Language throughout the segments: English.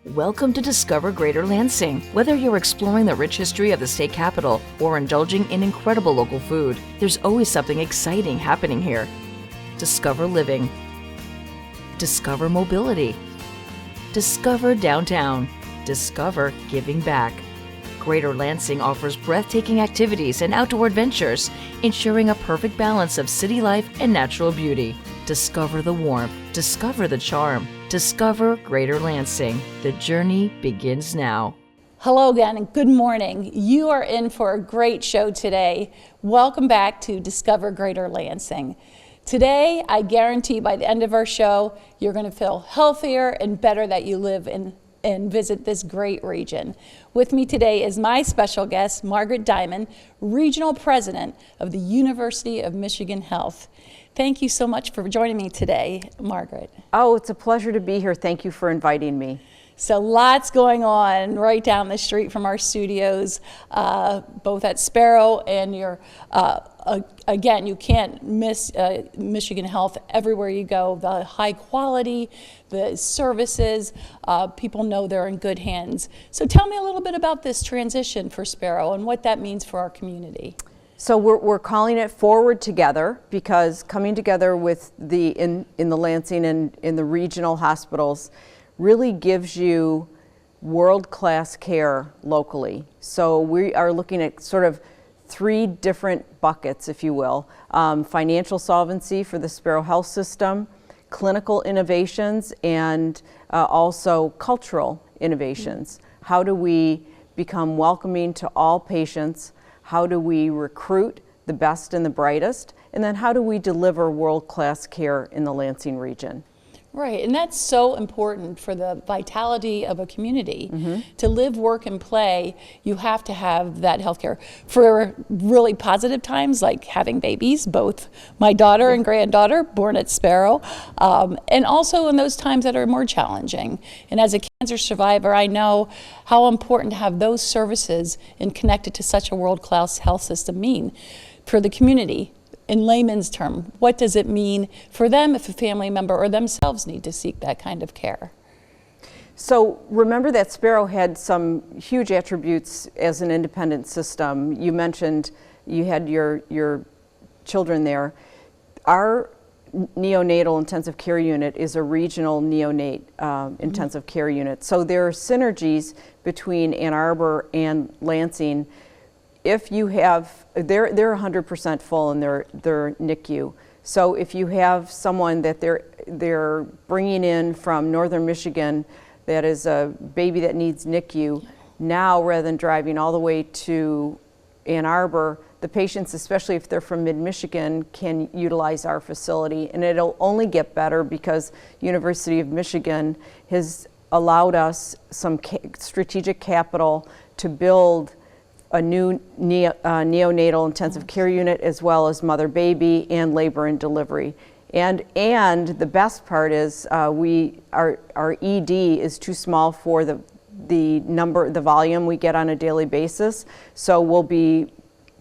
Welcome to Discover Greater Lansing. Whether you're exploring the rich history of the state capital or indulging in incredible local food, there's always something exciting happening here. Discover living. Discover mobility. Discover downtown. Discover giving back. Greater Lansing offers breathtaking activities and outdoor adventures, ensuring a perfect balance of city life and natural beauty. Discover the warmth. Discover the charm. Discover Greater Lansing. The journey begins now. Hello again and good morning. You are in for a great show today. Welcome back to Discover Greater Lansing. Today, I guarantee by the end of our show, you're going to feel healthier and better that you live in and visit this great region. With me today is my special guest, Margaret Diamond, Regional President of the University of Michigan Health. Thank you so much for joining me today, Margaret. Oh, it's a pleasure to be here. Thank you for inviting me. So lots going on right down the street from our studios, both at Sparrow and your, again, you can't miss Michigan Health everywhere you go. The high quality, the services, people know they're in good hands. So tell me a little bit about this transition for Sparrow and what that means for our community. So we're calling it Forward Together because coming together with in the Lansing and in the regional hospitals really gives you world-class care locally. So we are looking at sort of three different buckets, if you will. Financial solvency for the Sparrow Health System, clinical innovations, and also cultural innovations. How do we become welcoming to all patients? How do we recruit the best and the brightest? And then how do we deliver world-class care in the Lansing region? Right, and that's so important for the vitality of a community. To live, work, and play, you have to have that healthcare. For really positive times, like having babies, both my daughter and granddaughter born at Sparrow, and also in those times that are more challenging. And as a cancer survivor, I know how important to have those services and connected to such a world-class health system mean for the community. In layman's term, what does it mean for them if a family member or themselves need to seek that kind of care? So remember that Sparrow had some huge attributes as an independent system. You mentioned you had your children there. Our neonatal intensive care unit is a regional neonate intensive care unit. So there are synergies between Ann Arbor and Lansing. If you have, they're 100% full in their NICU. So if you have someone that they're bringing in from northern Michigan that is a baby that needs NICU, now rather than driving all the way to Ann Arbor, the patients, especially if they're from mid-Michigan, can utilize our facility. And it'll only get better because University of Michigan has allowed us some strategic capital to build a new neonatal intensive care unit, as well as mother baby and labor and delivery. And the best part is our ED is too small for the volume we get on a daily basis. So we'll be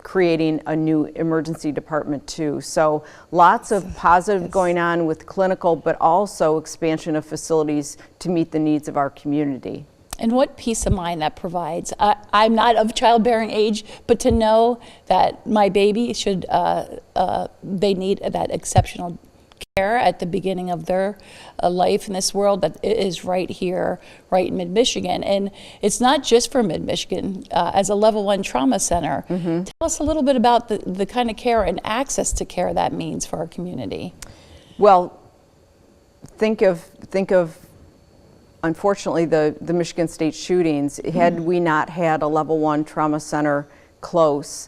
creating a new emergency department too. So lots of positive going on with clinical, but also expansion of facilities to meet the needs of our community. And what peace of mind that provides. I'm not of childbearing age, but to know that my baby they need that exceptional care at the beginning of their life in this world, that it is right here, right in mid-Michigan. And it's not just for mid-Michigan. As a level 1 trauma center, tell us a little bit about the kind of care and access to care that means for our community. Well, think of unfortunately, the Michigan State shootings. Had we not had a level 1 trauma center close,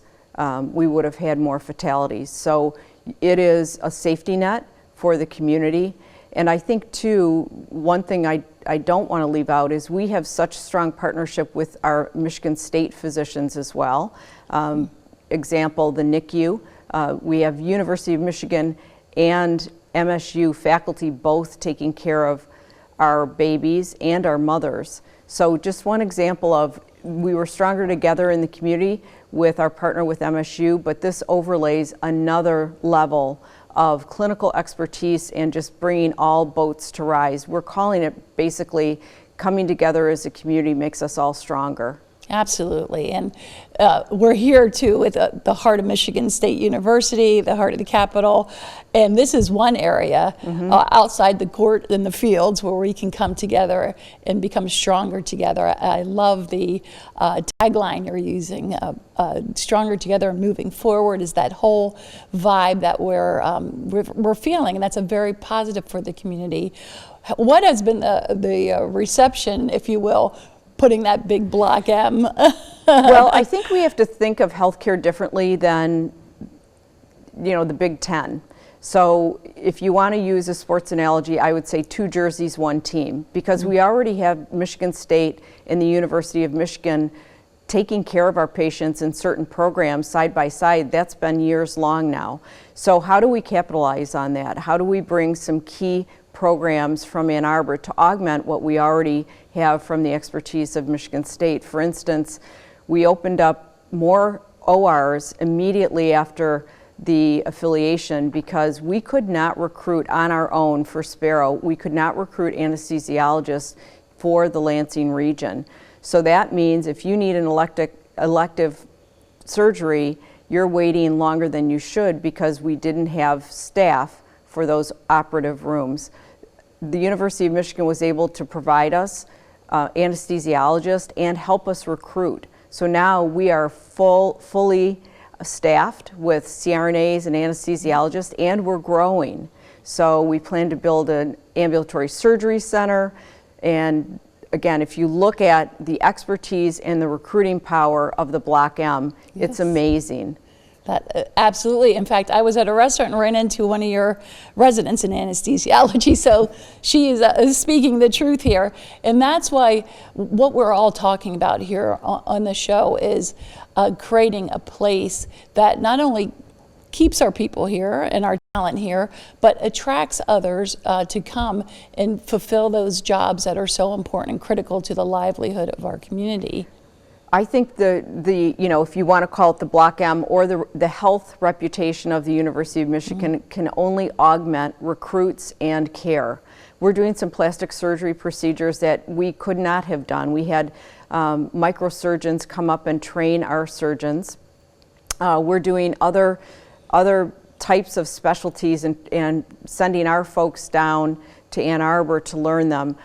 we would have had more fatalities. So it is a safety net for the community. And I think too, one thing I don't want to leave out is we have such strong partnership with our Michigan State physicians as well. Example, the NICU. We have University of Michigan and MSU faculty both taking care of our babies and our mothers. So just one example of we were stronger together in the community with our partner with MSU, but this overlays another level of clinical expertise and just bringing all boats to rise. We're calling it basically coming together as a community makes us all stronger. Absolutely. And we're here too with the heart of Michigan State University, the heart of the capital. And this is one area outside the court in the fields where we can come together and become stronger together. I love the tagline you're using, stronger together and moving forward, is that whole vibe that we're feeling. And that's a very positive for the community. What has been the reception, if you will, putting that big block M? Well, I think we have to think of healthcare differently than, the Big Ten. So if you want to use a sports analogy, I would say 2 jerseys, 1 team, because we already have Michigan State and the University of Michigan taking care of our patients in certain programs side by side. That's been years long now. So how do we capitalize on that? How do we bring some key programs from Ann Arbor to augment what we already have from the expertise of Michigan State? For instance, we opened up more ORs immediately after the affiliation because we could not recruit on our own for Sparrow. We could not recruit anesthesiologists for the Lansing region. So that means if you need an elective surgery, you're waiting longer than you should because we didn't have staff for those operative rooms. The University of Michigan was able to provide us anesthesiologists and help us recruit. So now we are fully staffed with CRNAs and anesthesiologists, and we're growing. So we plan to build an ambulatory surgery center. And again, if you look at the expertise and the recruiting power of the Block M, it's amazing. That absolutely. In fact, I was at a restaurant and ran into one of your residents in anesthesiology. So she is speaking the truth here. And that's why what we're all talking about here on the show is creating a place that not only keeps our people here and our talent here, but attracts others to come and fulfill those jobs that are so important and critical to the livelihood of our community. I think if you want to call it the Block M or the health reputation of the University of Michigan can only augment recruits and care. We're doing some plastic surgery procedures that we could not have done. We had microsurgeons come up and train our surgeons. We're doing other types of specialties and sending our folks down to Ann Arbor to learn them.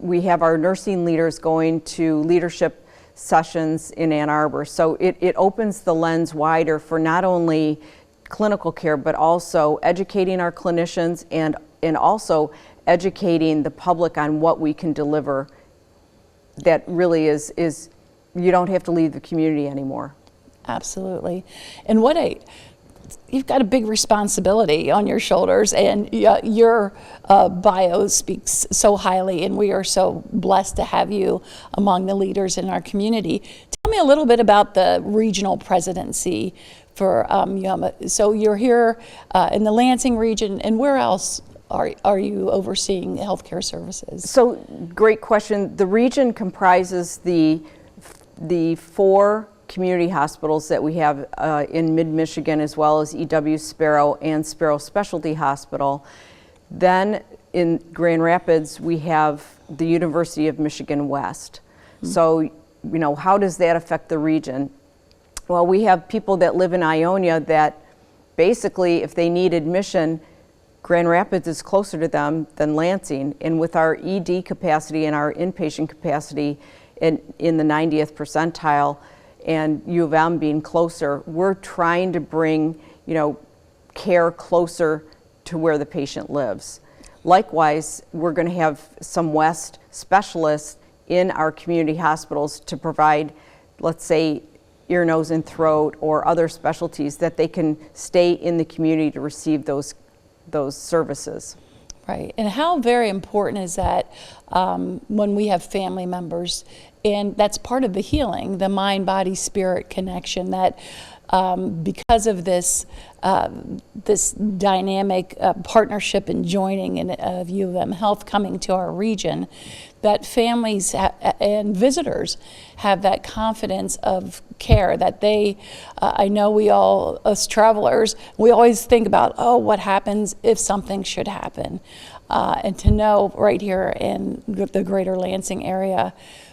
We have our nursing leaders going to leadership sessions in Ann Arbor. So it opens the lens wider for not only clinical care, but also educating our clinicians and also educating the public on what we can deliver that really is you don't have to leave the community anymore. Absolutely. And you've got a big responsibility on your shoulders, and your bio speaks so highly, and we are so blessed to have you among the leaders in our community. Tell me a little bit about the regional presidency for UM. So you're here in the Lansing region, and where else are you overseeing healthcare services? So great question. The region comprises the 4 community hospitals that we have in mid-Michigan, as well as EW Sparrow and Sparrow Specialty Hospital. Then in Grand Rapids, we have the University of Michigan West. So, how does that affect the region? Well, we have people that live in Ionia that basically, if they need admission, Grand Rapids is closer to them than Lansing. And with our ED capacity and our inpatient capacity in the 90th percentile, and U of M being closer, we're trying to bring, care closer to where the patient lives. Likewise, we're going to have some West specialists in our community hospitals to provide, let's say, ear, nose, and throat or other specialties that they can stay in the community to receive those services. Right, and how very important is that when we have family members, and that's part of the healing, the mind, body, spirit connection, that because of this dynamic partnership and joining of U of M Health coming to our region, that families and visitors have that confidence of care that they, I know we all, us travelers, we always think about, what happens if something should happen? And to know right here in the greater Lansing area,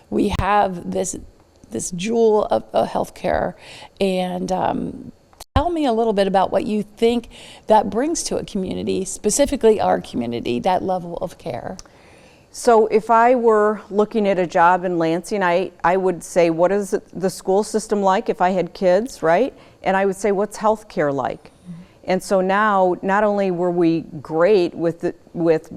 we have this jewel of healthcare. And tell me a little bit about what you think that brings to a community, specifically our community, that level of care. So if I were looking at a job in Lansing, I would say, what is the school system like if I had kids, right? And I would say, what's healthcare like? Mm-hmm. And so now, not only were we great with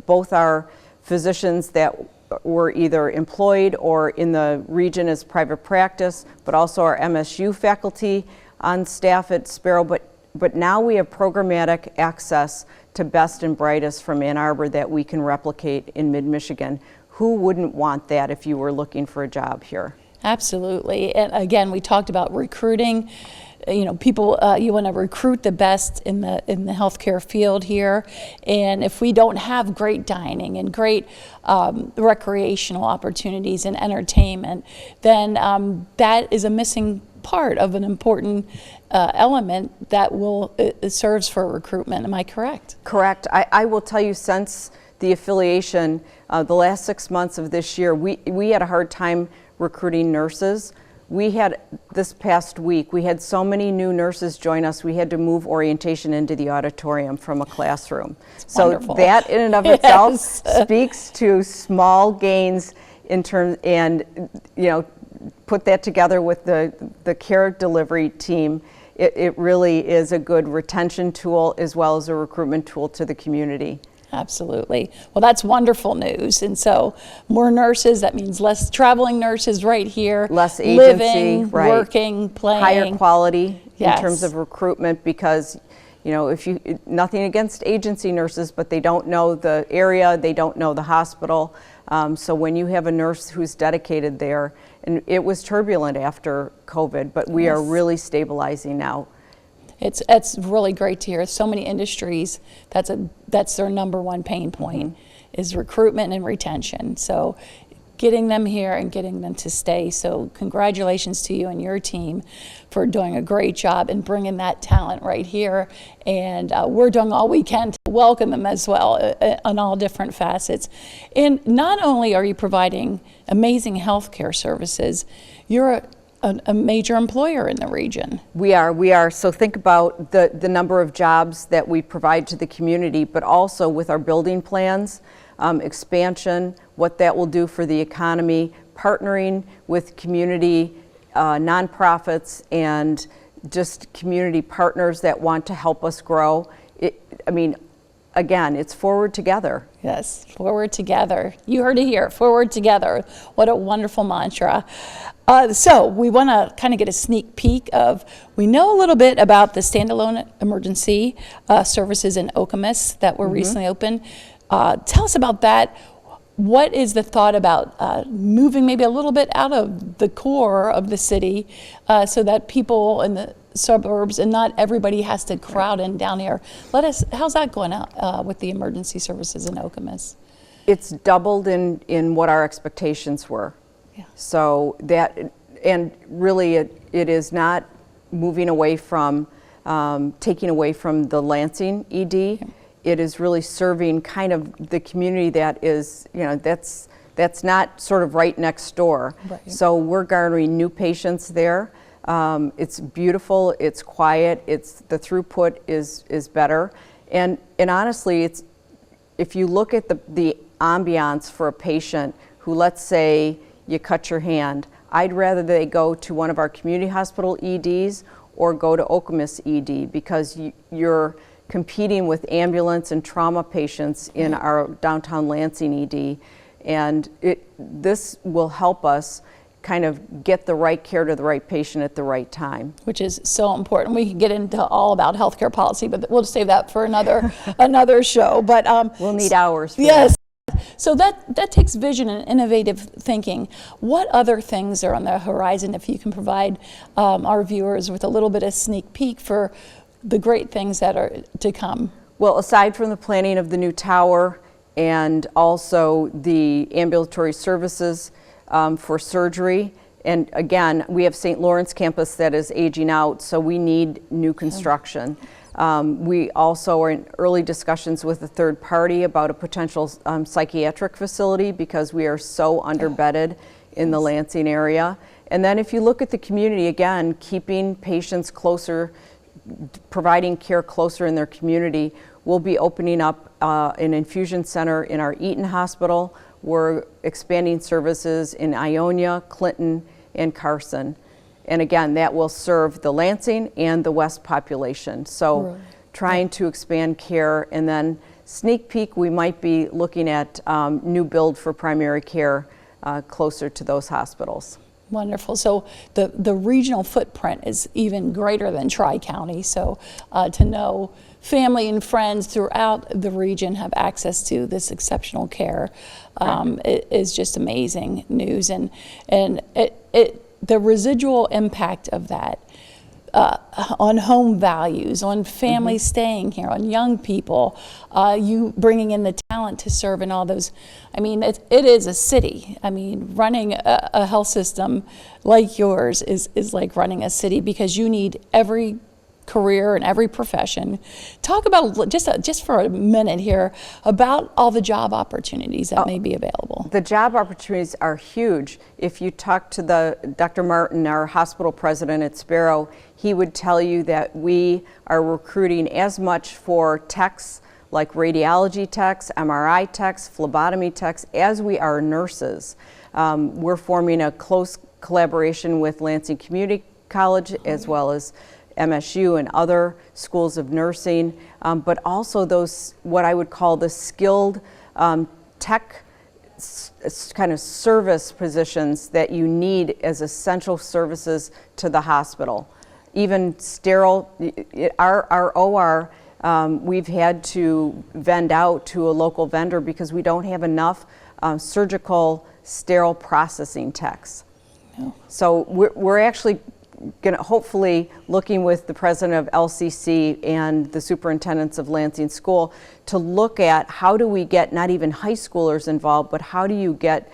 both our physicians that were either employed or in the region as private practice, but also our MSU faculty on staff at Sparrow, but now we have programmatic access to best and brightest from Ann Arbor that we can replicate in mid-Michigan. Who wouldn't want that if you were looking for a job here? Absolutely. And again, we talked about recruiting. You know, people, you want to recruit the best in the healthcare field here. And if we don't have great dining and great recreational opportunities and entertainment, then that is a missing part of an important element that it serves for recruitment. Am I correct? Correct. I will tell you, since the affiliation, the last 6 months of this year, we had a hard time recruiting nurses. We had, this past week, we had so many new nurses join us, we had to move orientation into the auditorium from a classroom. So wonderful. That in and of itself speaks to small gains in terms, and you know, put that together with the care delivery team, it really is a good retention tool as well as a recruitment tool to the community. Absolutely. Well, that's wonderful news. And so more nurses, that means less traveling nurses right here. Less agency, living, right. Working, playing. Higher quality Yes. in terms of recruitment, because you know, nothing against agency nurses, but they don't know the area, they don't know the hospital. So when you have a nurse who's dedicated there, and it was turbulent after COVID, but we are really stabilizing now. It's really great to hear. So many industries, that's their number one pain point, is recruitment and retention. So getting them here and getting them to stay. So congratulations to you and your team for doing a great job and bringing that talent right here. And we're doing all we can to welcome them as well on all different facets. And not only are you providing amazing healthcare services, you're a major employer in the region. We are. So think about the number of jobs that we provide to the community, but also with our building plans, expansion, what that will do for the economy, partnering with community nonprofits and just community partners that want to help us grow. Again, it's forward together. Yes, forward together. You heard it here, forward together. What a wonderful mantra. So we want to kind of get a sneak peek of, we know a little bit about the standalone emergency services in Okemos that were recently opened. Tell us about that. What is the thought about moving maybe a little bit out of the core of the city so that people in the suburbs and not everybody has to crowd in down here? How's that going out with the emergency services in Okemos? It's doubled in what our expectations were. Yeah. So that, and really it is not moving away from, taking away from the Lansing ED. Yeah. It is really serving kind of the community that is, you know, that's not sort of right next door. Right. So we're garnering new patients there. It's beautiful, it's quiet, the throughput is better. And honestly, if you look at the ambiance for a patient who, let's say, you cut your hand, I'd rather they go to one of our community hospital EDs or go to Okemos ED, because you're competing with ambulance and trauma patients in our downtown Lansing ED. And this will help us kind of get the right care to the right patient at the right time. Which is so important. We can get into all about healthcare policy, but we'll save that for another show. But we'll need hours for yes. that. So that takes vision and innovative thinking. What other things are on the horizon, if you can provide our viewers with a little bit of sneak peek for the great things that are to come? Well, aside from the planning of the new tower and also the ambulatory services for surgery, and again, we have St. Lawrence campus that is aging out, so we need new construction. We also are in early discussions with a third party about a potential psychiatric facility because we are so underbedded in the Lansing area. And then if you look at the community, again, keeping patients closer, providing care closer in their community, we'll be opening up an infusion center in our Eaton Hospital. We're expanding services in Ionia, Clinton, and Carson. And again, that will serve the Lansing and the West population. So trying to expand care, and then sneak peek, we might be looking at new build for primary care closer to those hospitals. Wonderful. So the regional footprint is even greater than Tri-County. So to know family and friends throughout the region have access to this exceptional care it is just amazing news. And the residual impact of that on home values, on families staying here, on young people, you bringing in the talent to serve in all those. I mean, it is a city. I mean, running a health system like yours is like running a city because you need every career and every profession. Talk about just for a minute here about all the job opportunities that may be available. The job opportunities are huge. If you talk to Dr. Martin, our hospital president at Sparrow, he would tell you that we are recruiting as much for techs like radiology techs, MRI techs, phlebotomy techs, as we are nurses. We're forming a close collaboration with Lansing Community College as well as MSU and other schools of nursing, but also those, what I would call the skilled tech kind of service positions that you need as essential services to the hospital. Even sterile, our OR, we've had to vend out to a local vendor because we don't have enough surgical sterile processing techs. No. So we're actually going to hopefully looking with the president of LCC and the superintendents of Lansing School to look at how do we get not even high schoolers involved, but how do you get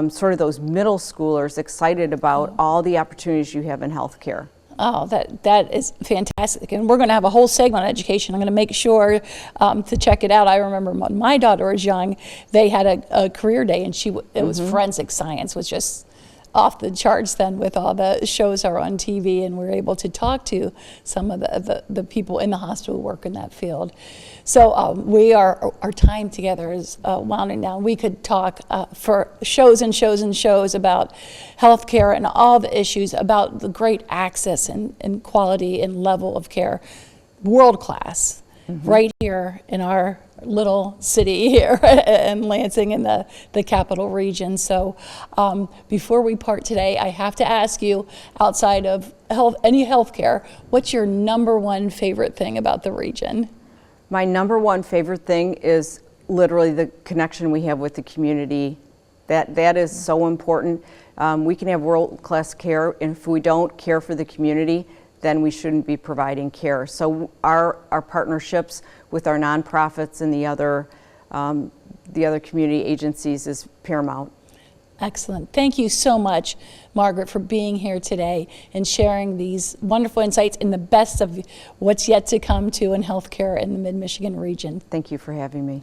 sort of those middle schoolers excited about all the opportunities you have in healthcare. Oh, that is fantastic. And we're going to have a whole segment on education. I'm going to make sure to check it out. I remember when my daughter was young, they had a career day, and it was forensic science, was just off the charts then with all the shows are on TV, and we're able to talk to some of the people in the hospital who work in that field. So our time together is winding down. We could talk for shows and shows and shows about healthcare and all the issues, about the great access and quality and level of care, world class, right here in our little city here in Lansing in the capital region. So before we part today, I have to ask you, outside of any healthcare, what's your number one favorite thing about the region? My number one favorite thing is literally the connection we have with the community. That is so important. We can have world-class care, and if we don't care for the community, then we shouldn't be providing care. So our partnerships with our nonprofits and the other community agencies is paramount. Excellent. Thank you so much, Margaret, for being here today and sharing these wonderful insights and the best of what's yet to come to in healthcare in the Mid-Michigan region. Thank you for having me.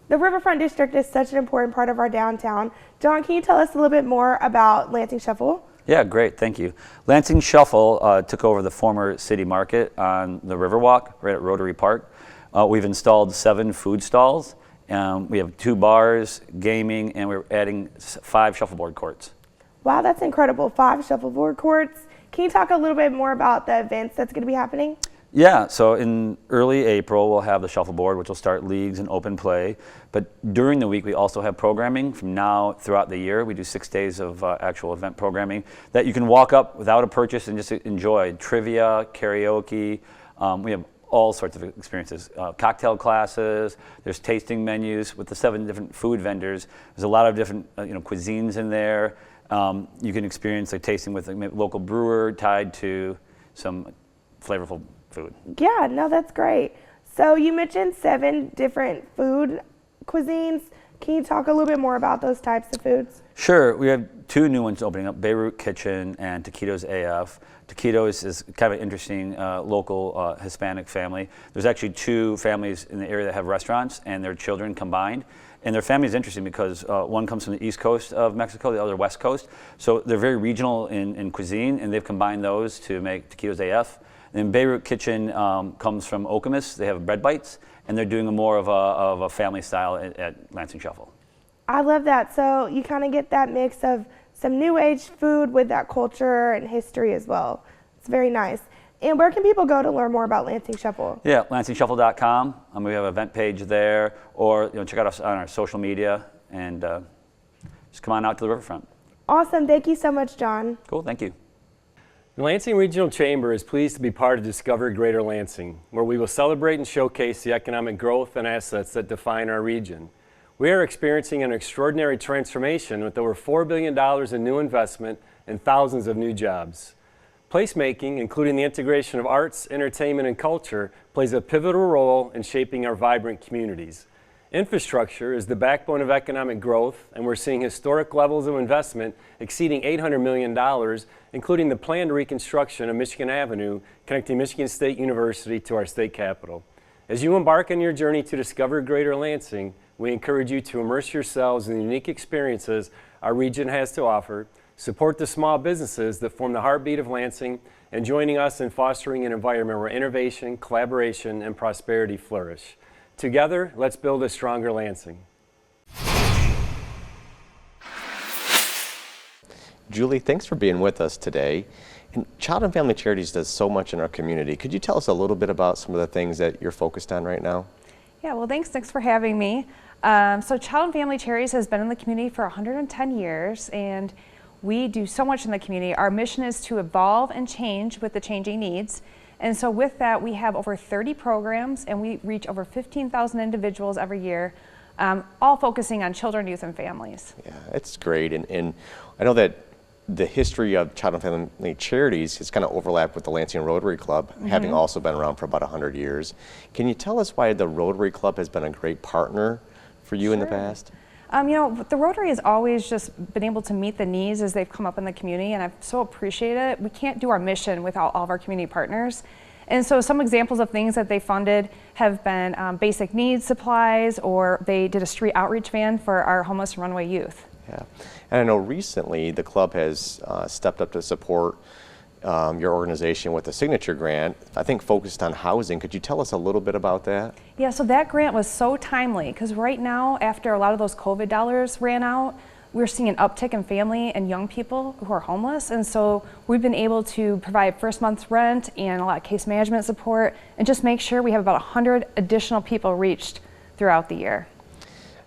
The Riverfront District is such an important part of our downtown. John, can you tell us a little bit more about Lansing Shuffle? Yeah, great, thank you. Lansing Shuffle took over the former city market on the Riverwalk, right at Rotary Park. We've installed 7 food stalls. We have 2 bars, gaming, and we're adding 5 shuffleboard courts. Wow, that's incredible, 5 shuffleboard courts. Can you talk a little bit more about the events that's going to be happening? Yeah, so in early April, we'll have the shuffleboard, which will start leagues and open play. But during the week, we also have programming from now throughout the year. We do 6 days of actual event programming that you can walk up without a purchase and just enjoy. Trivia, karaoke, we have all sorts of experiences. Cocktail classes, there's tasting menus with the 7 different food vendors. There's a lot of different cuisines in there. You can experience like tasting with a local brewer tied to some flavorful food. Yeah, no, that's great. So you mentioned 7 different food cuisines. Can you talk a little bit more about those types of foods? Sure. We have two new ones opening up, Beirut Kitchen and Taquitos AF. Taquitos is kind of an interesting local Hispanic family. There's actually two families in the area that have restaurants and their children combined. And their family is interesting because one comes from the east coast of Mexico, the other west coast. So they're very regional in cuisine, and they've combined those to make Taquitos AF. And then Beirut Kitchen comes from Okemos. They have bread bites, and they're doing more of a family style at Lansing Shuffle. I love that. So you kind of get that mix of some new age food with that culture and history as well. It's very nice. And where can people go to learn more about Lansing Shuffle? Yeah, LansingShuffle.com. We have an event page there, or check out us on our social media, and just come on out to the riverfront. Awesome. Thank you so much, John. Cool, thank you. The Lansing Regional Chamber is pleased to be part of Discover Greater Lansing, where we will celebrate and showcase the economic growth and assets that define our region. We are experiencing an extraordinary transformation with over $4 billion in new investment and thousands of new jobs. Placemaking, including the integration of arts, entertainment, and culture, plays a pivotal role in shaping our vibrant communities. Infrastructure is the backbone of economic growth, and we're seeing historic levels of investment exceeding $800 million, including the planned reconstruction of Michigan Avenue, connecting Michigan State University to our state capitol. As you embark on your journey to discover Greater Lansing, we encourage you to immerse yourselves in the unique experiences our region has to offer, support the small businesses that form the heartbeat of Lansing, and joining us in fostering an environment where innovation, collaboration, and prosperity flourish. Together, let's build a stronger Lansing. Julie, thanks for being with us today. And Child and Family Charities does so much in our community. Could you tell us a little bit about some of the things that you're focused on right now? Yeah, well, thanks for having me. So Child and Family Charities has been in the community for 110 years, and we do so much in the community. Our mission is to evolve and change with the changing needs. And so with that, we have over 30 programs, and we reach over 15,000 individuals every year, all focusing on children, youth, and families. Yeah, it's great. And I know that the history of Child and Family Charities has kind of overlapped with the Lansing Rotary Club, having also been around for about 100 years. Can you tell us why the Rotary Club has been a great partner for you in the past? You know, the Rotary has always just been able to meet the needs as they've come up in the community, and I so appreciate it. We can't do our mission without all of our community partners. And so some examples of things that they funded have been basic needs supplies, or they did a street outreach van for our homeless and runaway youth. Yeah, and I know recently the club has stepped up to support your organization with a signature grant, I think focused on housing. Could you tell us a little bit about that? Yeah, so that grant was so timely because right now, after a lot of those COVID dollars ran out, we're seeing an uptick in family and young people who are homeless. And so we've been able to provide first month's rent and a lot of case management support and just make sure we have about 100 additional people reached throughout the year.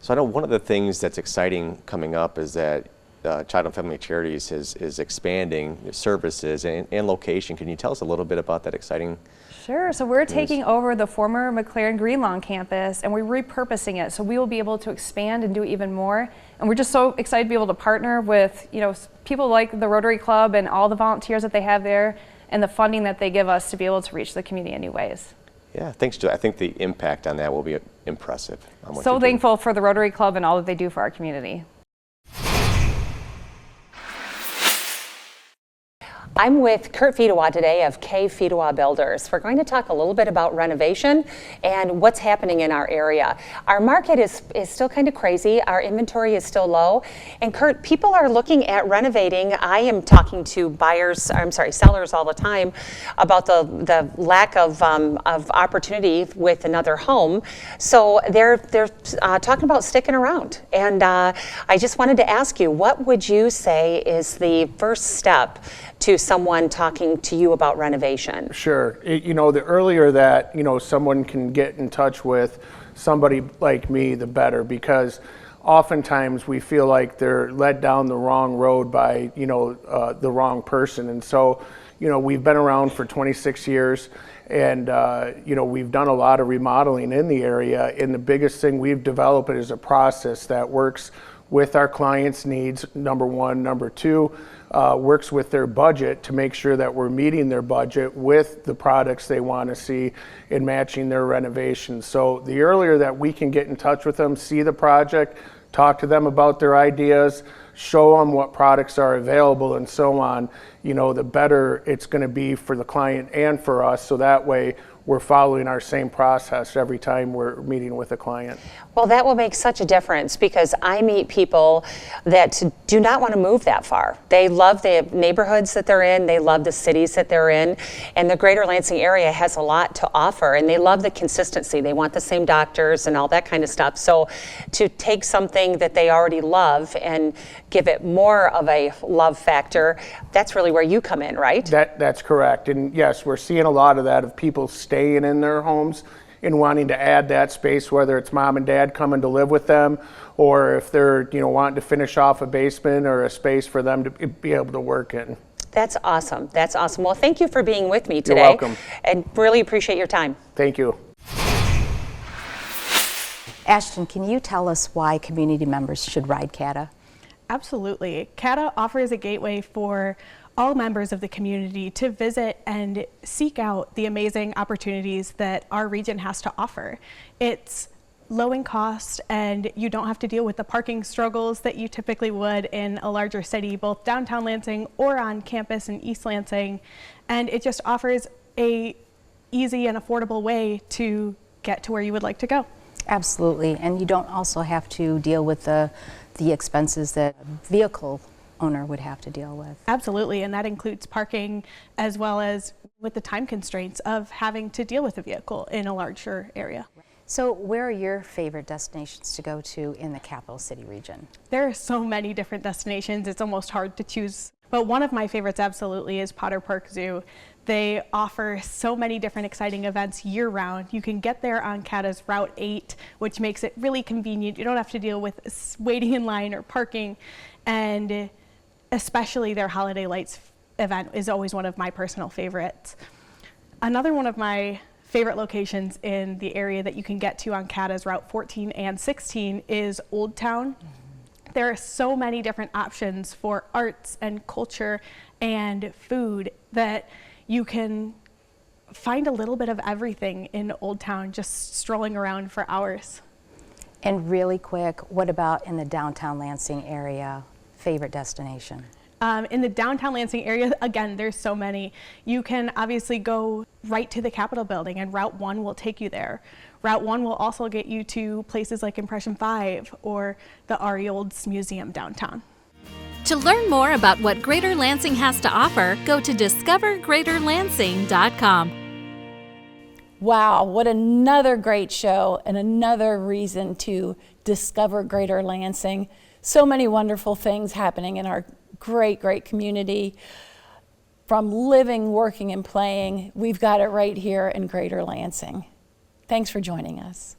So I know one of the things that's exciting coming up is that Child and Family Charities is expanding services and location. Can you tell us a little bit about that exciting? Sure. So we're taking over the former McLaren Greenlawn campus and we're repurposing it. So we will be able to expand and do even more. And we're just so excited to be able to partner with, you know, people like the Rotary Club and all the volunteers that they have there and the funding that they give us to be able to reach the community in new ways. Yeah, thanks, Julie. I think the impact on that will be impressive. So thankful for the Rotary Club and all that they do for our community. I'm with Kurt Fedewa today of K. Fedewa Builders. We're going to talk a little bit about renovation and what's happening in our area. Our market is still kind of crazy. Our inventory is still low. And Kurt, people are looking at renovating. I am talking to sellers all the time about the lack of opportunity with another home. So they're talking about sticking around. And I just wanted to ask you, what would you say is the first step to someone talking to you about renovation? Sure. The earlier that, someone can get in touch with somebody like me, the better, because oftentimes we feel like they're led down the wrong road by, the wrong person. And so, we've been around for 26 years and, we've done a lot of remodeling in the area. And the biggest thing we've developed is a process that works with our clients' needs, number one. Number two, works with their budget to make sure that we're meeting their budget with the products they want to see and matching their renovations. So the earlier that we can get in touch with them, see the project, talk to them about their ideas, show them what products are available and so on, the better it's going to be for the client and for us. So that way we're following our same process every time we're meeting with a client. Well, that will make such a difference because I meet people that do not want to move that far. They love the neighborhoods that they're in, they love the cities that they're in, and the greater Lansing area has a lot to offer, and they love the consistency. They want the same doctors and all that kind of stuff. So to take something that they already love and give it more of a love factor, that's really where you come in, right? That's correct. And yes, we're seeing a lot of that, of people staying in their homes and wanting to add that space, whether it's mom and dad coming to live with them, or if they're wanting to finish off a basement or a space for them to be able to work in. That's awesome. That's awesome. Well, thank you for being with me today. You're welcome. And really appreciate your time. Thank you. Ashton, can you tell us why community members should ride CATA? Absolutely. CATA offers a gateway for all members of the community to visit and seek out the amazing opportunities that our region has to offer. It's low in cost, and you don't have to deal with the parking struggles that you typically would in a larger city, both downtown Lansing or on campus in East Lansing. And it just offers a easy and affordable way to get to where you would like to go. Absolutely. And you don't also have to deal with the expenses that a vehicle owner would have to deal with. Absolutely, and that includes parking as well as with the time constraints of having to deal with a vehicle in a larger area. So where are your favorite destinations to go to in the capital city region? There are so many different destinations, it's almost hard to choose. But one of my favorites absolutely is Potter Park Zoo. They offer so many different exciting events year-round. You can get there on CATA's Route 8, which makes it really convenient. You don't have to deal with waiting in line or parking. And especially their Holiday Lights event is always one of my personal favorites. Another one of my favorite locations in the area that you can get to on CATA's Route 14 and 16 is Old Town. There are so many different options for arts and culture and food that you can find a little bit of everything in Old Town just strolling around for hours. And really quick, what about in the downtown Lansing area? Favorite destination? In the downtown Lansing area, again, there's so many. You can obviously go right to the Capitol building, and Route 1 will take you there. Route 1 will also get you to places like Impression 5 or the Ari Olds Museum downtown. To learn more about what Greater Lansing has to offer, go to discovergreaterlansing.com. Wow, what another great show and another reason to discover Greater Lansing. So many wonderful things happening in our great, great community. From living, working, and playing, we've got it right here in Greater Lansing. Thanks for joining us.